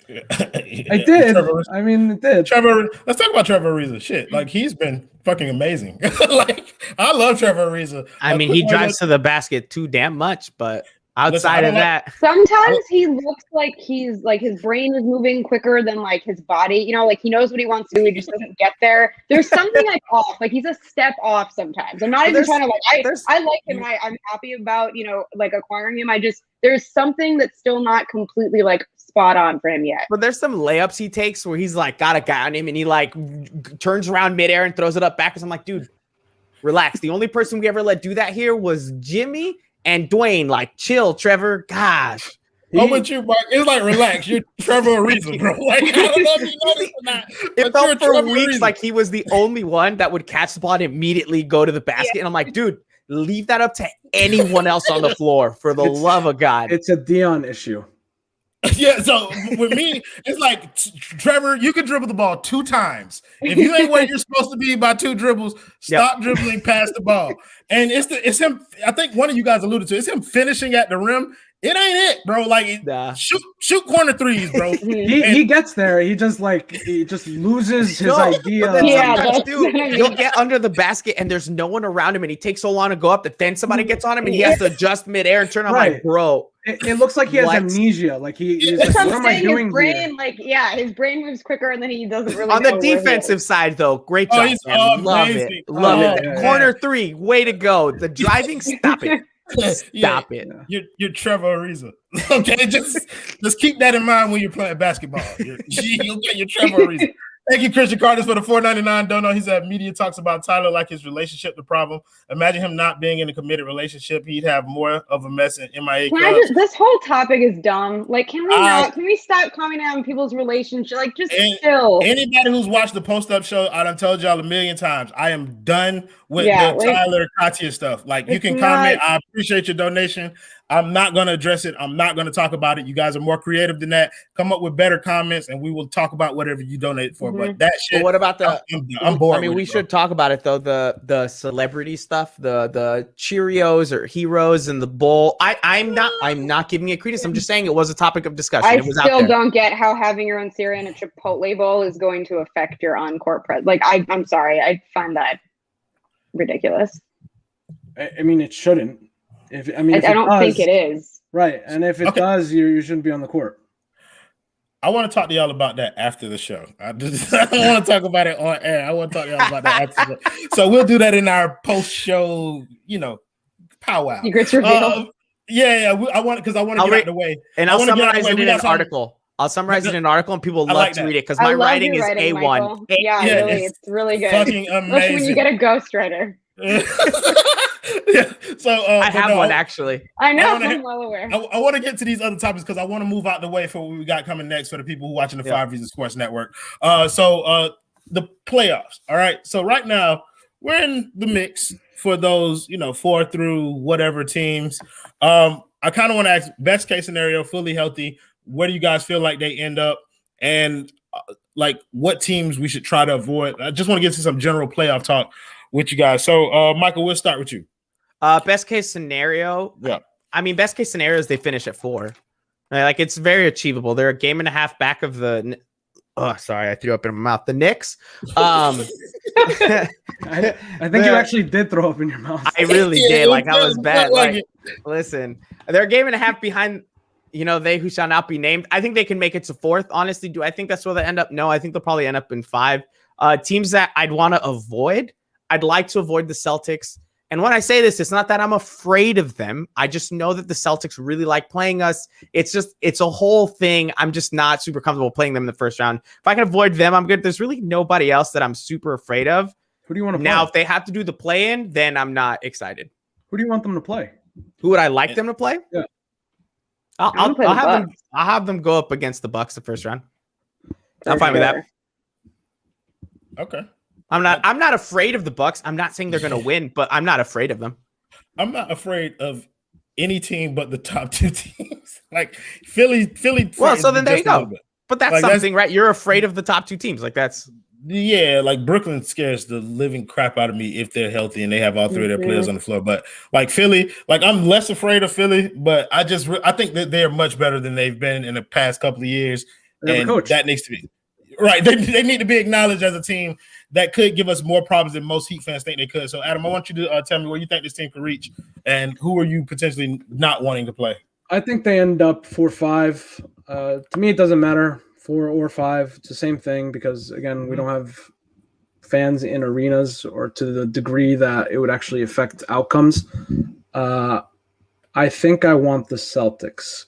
It did. It did. Trevor, let's talk about Trevor Ariza. Shit, like, he's been fucking amazing. Like, I love Trevor Ariza. I mean, he drives to the basket too damn much, but outside of that, sometimes he looks like he's like his brain is moving quicker than like his body. Like he knows what he wants to do, he just doesn't get there. There's something like off. Like he's a step off sometimes. I'm not even trying to I like him. And I'm happy about like acquiring him. There's something that's still not completely like spot on for him yet. But there's some layups he takes where he's like got a guy on him and he like turns around midair and throws it up backwards. I'm like, dude, relax. The only person we ever let do that here was Jimmy and Dwayne. Like, chill, Trevor. Gosh. I'm with you, Mark. It's like, relax. You're Trevor Ariza, bro. Like, I don't know if you know this or not. It felt for weeks like he was the only one that would catch the ball and immediately go to the basket. Yeah. And I'm like, dude, leave that up to anyone else on the floor, for the love of God. It's a Dion issue. Yeah, so with me, it's like, Trevor, you can dribble the ball 2 times. If you ain't where you're supposed to be by 2 dribbles, stop dribbling past the ball. And it's him. I think one of you guys alluded to it. It's him finishing at the rim It ain't it, bro. Like shoot corner threes, bro. he gets there. He just loses his idea. You'll get under the basket and there's no one around him, and he takes so long to go up that then somebody gets on him and he has to adjust midair and turn. I'm like, bro. It looks like he has amnesia. Like he's like, what am I doing his brain, here? His brain moves quicker, and then he doesn't really. On the defensive side, though, great job. Love it. Corner three, way to go. The driving, stop it. Stop it. You're Trevor Ariza. Okay, just keep that in mind when you're playing basketball. You're Trevor Ariza. Thank you, Christian Carter, for the $4.99 dono. He said media talks about Tyler like his relationship the problem. Imagine him not being in a committed relationship. He'd have more of a mess in MIA clubs. This whole topic is dumb. Like, can we stop commenting on people's relationship? Like, just chill. Anybody who's watched the post-up show, I done told y'all a million times, I am done with the Tyler Katya stuff. Like, you can comment. I appreciate your donation. I'm not going to address it. I'm not going to talk about it. You guys are more creative than that. Come up with better comments, and we will talk about whatever you donate for. But that shit. But what about I'm bored. I mean, we should talk about it though. The celebrity stuff, the Cheerios or Heroes and the bowl. I'm not giving it credence. I'm just saying it was a topic of discussion. I still don't get how having your own cereal in a Chipotle bowl is going to affect your on-court presence. Like, I'm sorry. I find that ridiculous. I mean, it shouldn't. I don't think it is. Right. And if it does, you shouldn't be on the court. I want to talk to y'all about that after the show. I don't want to talk about it on air. I want to talk to y'all about that after the show. So we'll do that in our post-show, powwow. Secrets reveal. I want to get out of the way. And I'll summarize it in an article. I'll summarize it in an article, and people love to read it because my writing is A1. Yeah, really, it's really good. Fucking amazing. Especially when you get a ghostwriter. So I have one actually. I know. I'm well aware. I want to get to these other topics because I want to move out the way for what we got coming next for the people who are watching the 5 Reasons Sports Network. So the playoffs. All right. So right now we're in the mix for those 4 through whatever teams. I kind of want to ask, best case scenario, fully healthy. Where do you guys feel like they end up, and like what teams we should try to avoid? I just want to get to some general playoff talk with you guys. So, Michael, we'll start with you. Best case scenario. Yeah. I mean, best case scenario is they finish at 4. Like, it's very achievable. They're a game and a half back of the. Oh, sorry, I threw up in my mouth. The Knicks. I think you actually did throw up in your mouth. I really did. Like, I was bad. Like, listen, they're a game and a half behind. They who shall not be named. I think they can make it to 4th. Honestly, do I think that's where they end up? No, I think they'll probably end up in 5. Teams that I'd want to avoid. I'd like to avoid the Celtics. And when I say this, it's not that I'm afraid of them. I just know that the Celtics really like playing us. It's a whole thing. I'm just not super comfortable playing them in the first round. If I can avoid them, I'm good. There's really nobody else that I'm super afraid of. Who do you want to play? Now, if they have to do the play-in, then I'm not excited. Who do you want them to play? Who would I like them to play? Yeah. I'll have them go up against the Bucks the first round. I'm fine with that. Okay. I'm not afraid of the Bucks. I'm not saying they're going to win, but I'm not afraid of them. I'm not afraid of any team but the top 2 teams. Like Philly. Well, so then there you go. But that's something, right? You're afraid of the top 2 teams. Like that's. Yeah, like Brooklyn scares the living crap out of me if they're healthy and they have all 3 of their players on the floor. But like Philly, like I'm less afraid of Philly, but I think that they're much better than they've been in the past couple of years. And that needs to be right. They need to be acknowledged as a team that could give us more problems than most Heat fans think they could. So Adam, I want you to tell me where you think this team could reach and who are you potentially not wanting to play? I think they end up 4-5. To me, it doesn't matter. 4 or 5, it's the same thing because, again, we don't have fans in arenas or to the degree that it would actually affect outcomes. I think I want the Celtics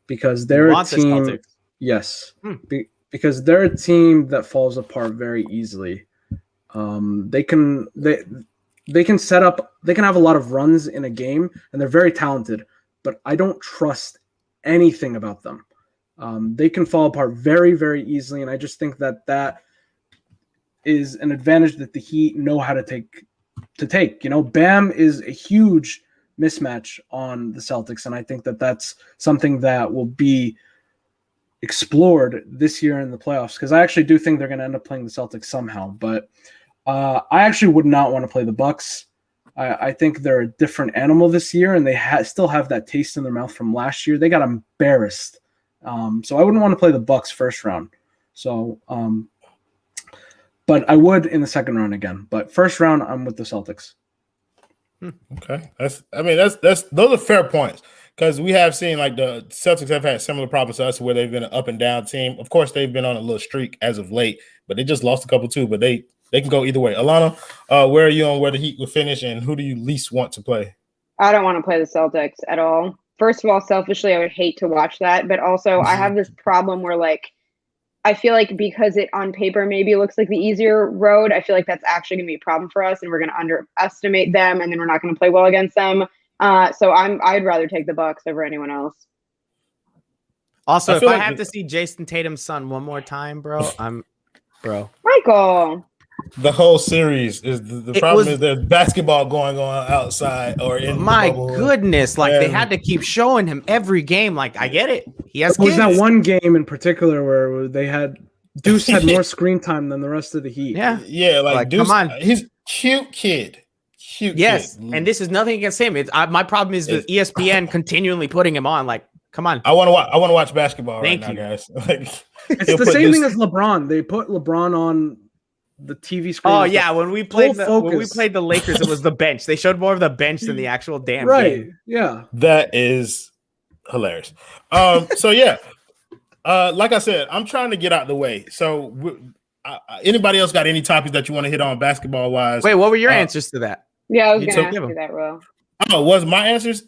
because they're a team. Yes, because they're a team that falls apart very easily. They can set up. They can have a lot of runs in a game, and they're very talented. But I don't trust anything about them. They can fall apart very, very easily, and I just think that is an advantage that the Heat know how to take. Bam is a huge mismatch on the Celtics, and I think that that's something that will be explored this year in the playoffs because I actually do think they're going to end up playing the Celtics somehow. But I actually would not want to play the Bucks. I think they're a different animal this year, and they still have that taste in their mouth from last year. They got embarrassed. So I wouldn't want to play the Bucks first round. So, but I would in the second round again. But first round, I'm with the Celtics. Okay, those are fair points, because we have seen like the Celtics have had similar problems to us where they've been an up and down team. Of course, they've been on a little streak as of late, but they just lost a couple too. But they can go either way. Alana, where are you on where the Heat will finish, and who do you least want to play? I don't want to play the Celtics at all. First of all, selfishly, I would hate to watch that, but also I have this problem where like I feel like because it on paper maybe looks like the easier road, I feel like that's actually going to be a problem for us, and we're going to underestimate them, and then we're not going to play well against them. So I'd rather take the Bucks over anyone else. Also, if I have to see Jason Tatum's son one more time, bro. Michael. The whole series is the problem is there's basketball going on outside or in my the bubble. Goodness, like they had to keep showing him every game. Like I get it, he has. Was that one game in particular where they had Deuce had more screen time than the rest of the Heat? Yeah, like Deuce, come on, he's cute kid. Yes, and this is nothing against him. My problem is with ESPN continually putting him on. Like, come on, I want to watch basketball right now, guys. Like, it's the same thing as LeBron. They put LeBron on the TV screen. Oh yeah, when we played the Lakers, it was the bench. They showed more of the bench than the actual damn game. Yeah, that is hilarious. So yeah, like I said, I'm trying to get out the way. So anybody else got any topics that you want to hit on basketball wise? Wait, what were your answers to that? Yeah, I was going to ask you that, Ro. Oh, was my answers?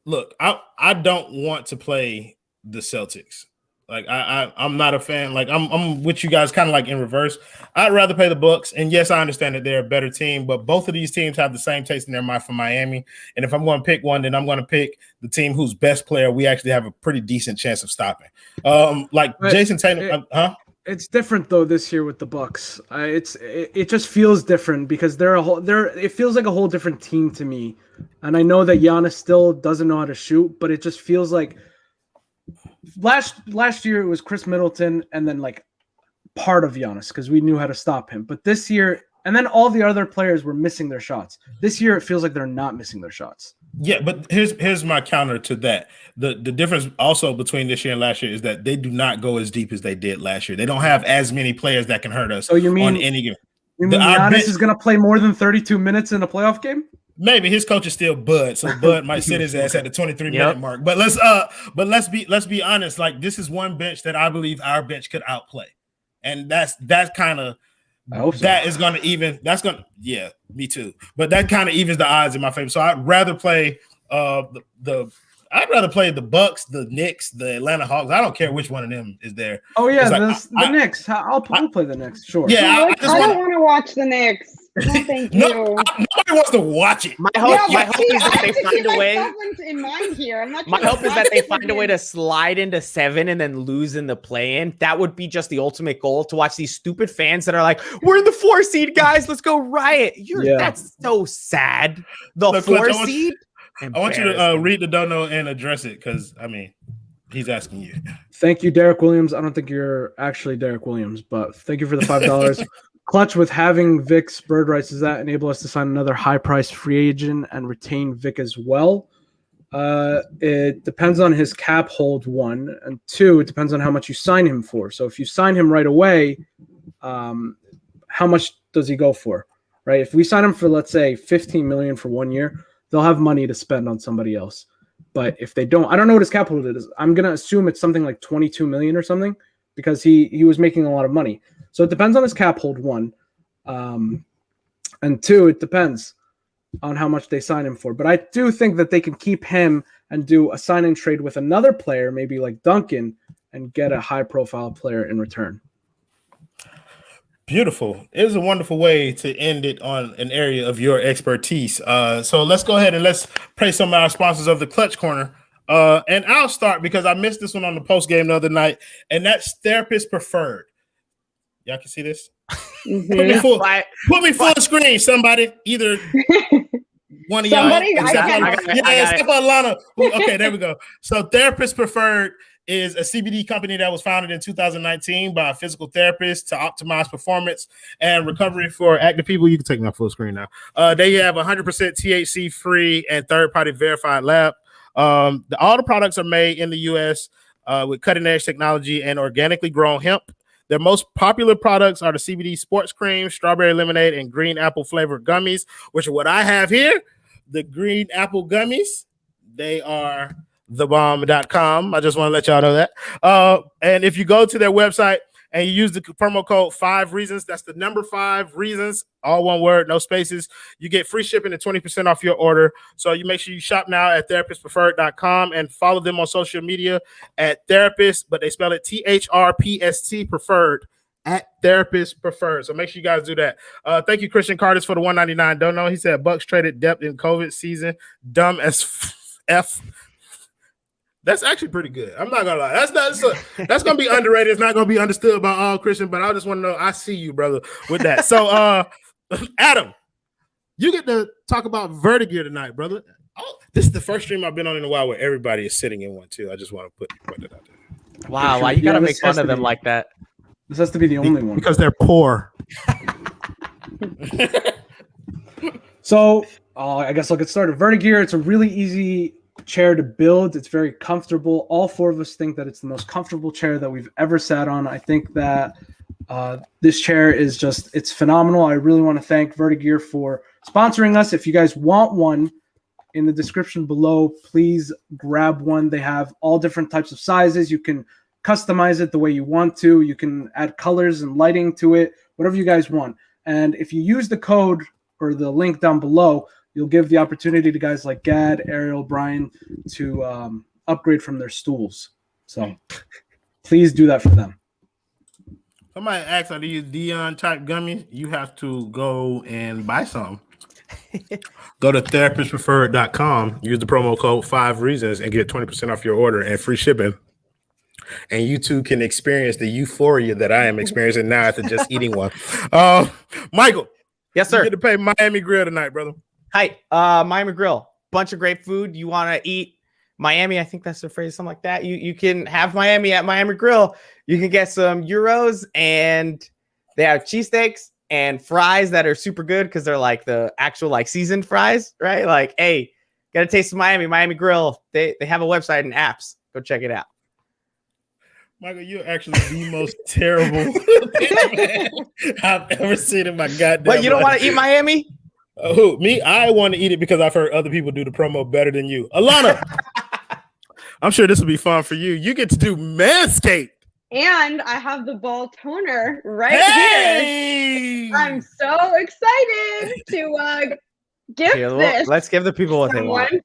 Look, I don't want to play the Celtics. Like I'm not a fan. Like I'm with you guys, kind of like in reverse. I'd rather play the Bucks. And yes, I understand that they're a better team, but both of these teams have the same taste in their mind for Miami. And if I'm going to pick one, then I'm going to pick the team whose best player we actually have a pretty decent chance of stopping. Jason Tatum, It's different though this year with the Bucks. It just feels different because it feels like a whole different team to me. And I know that Giannis still doesn't know how to shoot, but it just feels like last year it was Chris Middleton and then like part of Giannis because we knew how to stop him. But this year, and then all the other players were missing their shots. This year it feels like they're not missing their shots. Yeah, but here's my counter to that. The difference also between this year and last year is that they do not go as deep as they did last year. They don't have as many players that can hurt us. So you mean on any game? You mean Giannis is going to play more than 32 minutes in a playoff game? Maybe his coach is still Bud, so Bud might sit his ass at the 23-minute mark. But let's be honest. Like this is one bench that I believe our bench could outplay, and that's kind of that is going to even. That's going to me too. But that kind of evens the odds in my favor. So I'd rather play I'd rather play the Bucks, the Knicks, the Atlanta Hawks. I don't care which one of them is there. Oh yeah, the Knicks. I'll play the Knicks. Sure. Yeah, I don't want to watch the Knicks. No, thank you. Nobody wants to watch it. My hope is that they find a way. In mind here. My hope is that they find a way to slide into 7 and then lose in the play-in. That would be just the ultimate goal, to watch these stupid fans that are like, "We're in the 4 seed, guys. Let's go riot." That's so sad. The 4 seed. I want you to read the dono and address it because I mean, he's asking you. Thank you, Derek Williams. I don't think you're actually Derek Williams, but thank you for the $5. Clutch with having Vic's bird rights. Does that enable us to sign another high-priced free agent and retain Vic as well? It depends on his cap hold, 1, and 2. It depends on how much you sign him for. So if you sign him right away, how much does he go for? Right? If we sign him for, let's say, $15 million for 1 year, they'll have money to spend on somebody else. But if they don't, I don't know what his cap hold is. I'm gonna assume it's something like $22 million or something because he was making a lot of money. So it depends on his cap hold, 1. And 2, it depends on how much they sign him for. But I do think that they can keep him and do a sign and trade with another player, maybe like Duncan, and get a high-profile player in return. Beautiful. It is a wonderful way to end it on an area of your expertise. So let's go ahead and let's play some of our sponsors of the Clutch Corner. And I'll start because I missed this one on the post game the other night, and that's Therapist Preferred. Y'all can see this? Mm-hmm. Put me full screen, somebody. Either one of y'all. Somebody? Except for Alana. Okay, there we go. So Therapist Preferred is a CBD company that was founded in 2019 by a physical therapist to optimize performance and recovery for active people. You can take my full screen now. They have 100% THC free and third-party verified lab. All the products are made in the U.S. With cutting-edge technology and organically grown hemp. Their most popular products are the CBD sports cream, strawberry lemonade, and green apple flavored gummies, which are what I have here. The green apple gummies, they are thebomb.com. I just want to let y'all know that. And if you go to their website and you use the promo code 5 reasons, that's the number 5 reasons, all one word, no spaces, you get free shipping and 20% off your order. So you make sure you shop now at therapistpreferred.com and follow them on social media at therapist, but they spell it THRPST preferred at therapist preferred. So make sure you guys do that. Thank you, Christian Cardis, for the $199. Don't know. He said Bucks traded depth in COVID season. Dumb as F. That's actually pretty good. I'm not gonna lie. That's gonna be underrated. It's not gonna be understood by all Christian, but I just want to know. I see you, brother, with that. So, Adam, you get to talk about Vertagear tonight, brother. Oh, this is the first stream I've been on in a while where everybody is sitting in one too. I just want to put that out there. Wow, you gotta make fun of them like that. This has to be the only one because they're poor. So, I guess I'll get started. Vertagear. It's a really easy chair to build. It's very comfortable. All 4 of us think that it's the most comfortable chair that we've ever sat on. I think that this chair is it's phenomenal. I really want to thank Vertagear for sponsoring us. If you guys want one, in the description below, please grab one. They have all different types of sizes. You can customize it the way you want to. You can add colors and lighting to it, whatever you guys want. And if you use the code or the link down below, you'll give the opportunity to guys like Gad, Ariel, Brian to upgrade from their stools. So please do that for them. Somebody asks, are these Dion type gummies? You have to go and buy some. Go to therapistpreferred.com, use the promo code 5 reasons and get 20% off your order and free shipping. And you too can experience the euphoria that I am experiencing now after just eating one. Michael. Yes, sir. You get to pay Miami Grill tonight, brother. Hi, Miami Grill. Bunch of great food. You want to eat Miami? I think that's the phrase, something like that. You can have Miami at Miami Grill. You can get some gyros, and they have cheesesteaks and fries that are super good because they're like the actual like seasoned fries, right? Like, hey, got to taste of Miami Grill. They have a website and apps. Go check it out. Michael, you're actually the most terrible man I've ever seen in my goddamn But you don't life. want to eat Miami? Who? Me? I want to eat it because I've heard other people do the promo better than you. Alana, I'm sure this will be fun for you. You get to do Manscaped. And I have the ball toner right here. I'm so excited to gift this. Let's give the people what they want.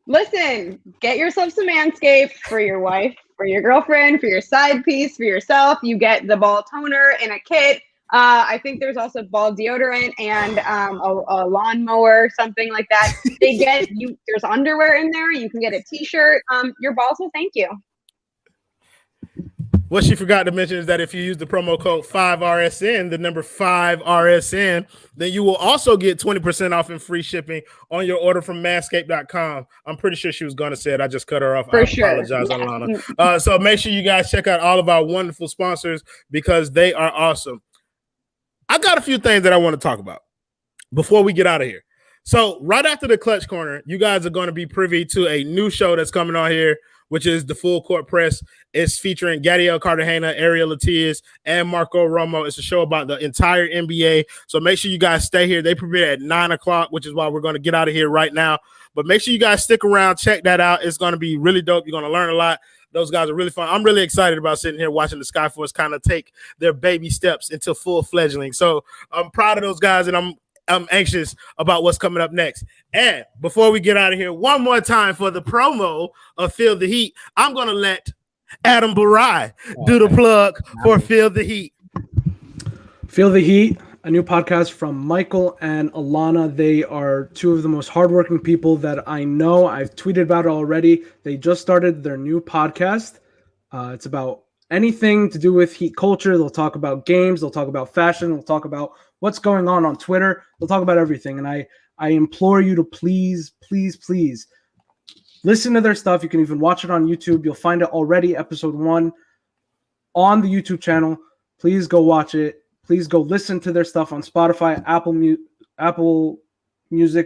Listen, get yourself some Manscaped for your wife, for your girlfriend, for your side piece, for yourself. You get the ball toner in a kit. I think there's also ball deodorant and a lawnmower, something like that. They get you. There's underwear in there. You can get a T-shirt. Your balls will thank you. What she forgot to mention is that if you use the promo code 5RSN, the number 5RSN, then you will also get 20% off and free shipping on your order from manscaped.com. I'm pretty sure she was going to say it. I just cut her off. I apologize, Alana. So make sure you guys check out all of our wonderful sponsors because they are awesome. I got a few things that I want to talk about before we get out of here. So right after the Clutch Corner, you guys are going to be privy to a new show that's coming on here, which is the Full Court Press. It's featuring Gadiel Cartagena, Ariel Latias, and Marco Romo. It's a show about the entire NBA. So make sure you guys stay here. They premiere at 9 o'clock, which is why we're going to get out of here right now. But make sure you guys stick around. Check that out. It's going to be really dope. You're going to learn a lot. Those guys are really fun. I'm really excited about sitting here watching the Skyforce kind of take their baby steps into full fledgling. So I'm proud of those guys, and I'm anxious about what's coming up next. And before we get out of here, one more time for the promo of Feel the Heat, I'm going to let Adam Barai do the plug for Feel the Heat. Feel the Heat, a new podcast from Michael and Alana. They are two of the most hardworking people that I know. I've tweeted about it already. They just started their new podcast. It's about anything to do with Heat culture. They'll talk about games. They'll talk about fashion. They'll talk about what's going on Twitter. They'll talk about everything. And I implore you to please listen to their stuff. You can even watch it on YouTube. You'll find it already, episode 1 on the YouTube channel. Please go watch it. Please go listen to their stuff on Spotify, Apple Music,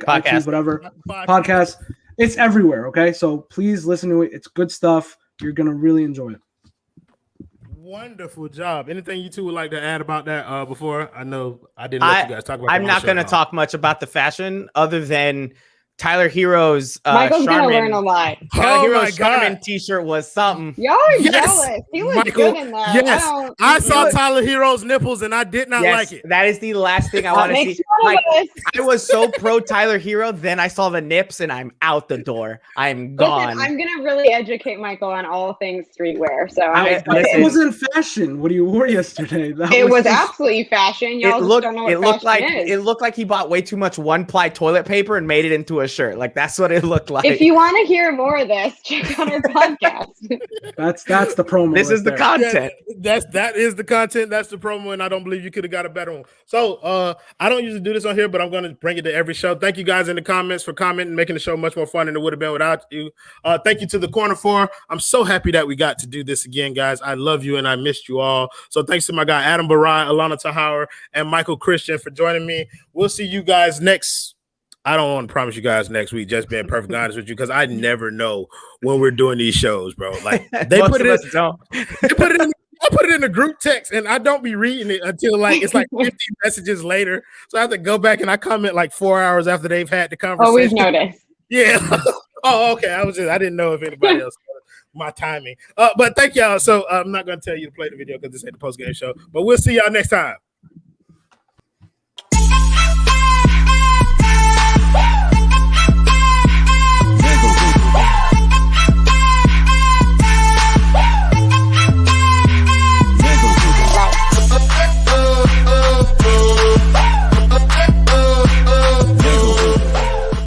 Podcast. iTunes, whatever. Podcast. It's everywhere, okay? So please listen to it. It's good stuff. You're going to really enjoy it. Wonderful job. Anything you two would like to add about that before? I know I didn't let you guys talk about. I'm not going to talk much about the fashion other than Tyler Hero's Michael's Charmin. gonna learn a lot. Tyler Oh Hero's my God. Charmin t-shirt was something. Y'all are Yes, jealous. He was Michael, good in that. Yes, I saw Tyler Hero's nipples and I did not like it. That is the last thing I want to makes see. fun of Like, us. I was so pro Tyler Hero, then I saw the nips and I'm out the door. I'm gone. Listen, I'm gonna really educate Michael on all things streetwear. So Listen. It wasn't fashion. What do you wore yesterday? it was absolutely fashion. Y'all just don't know what it looked like fashion is. it looked like he bought way too much one-ply toilet paper and made it into a shirt. Like that's what it looked like. If you want to hear more of this, check out our podcast. That's the promo. This right is the there. content. That is the content. That's the promo, and I don't believe you could have got a better one. So I don't usually do this on here, but I'm going to bring it to every show. Thank you guys in the comments for commenting, making the show much more fun than it would have been without you. Thank you to the Corner 4. I'm so happy that we got to do this again, guys. I love you and I missed you all. So thanks to my guy Adam Barai, Alana Tahauer, and Michael Christian for joining me. We'll see you guys next. I don't want to promise you guys next week, just being perfectly honest with you, because I never know when we're doing these shows, bro. Like they put it in the group text, and I don't be reading it until like it's like 50 messages later. So I have to go back and I comment like 4 hours after they've had the conversation. Always noticed. Yeah. Oh, okay. I didn't know if anybody else my timing. But thank y'all. So I'm not gonna tell you to play the video because this ain't the post game show. But we'll see y'all next time.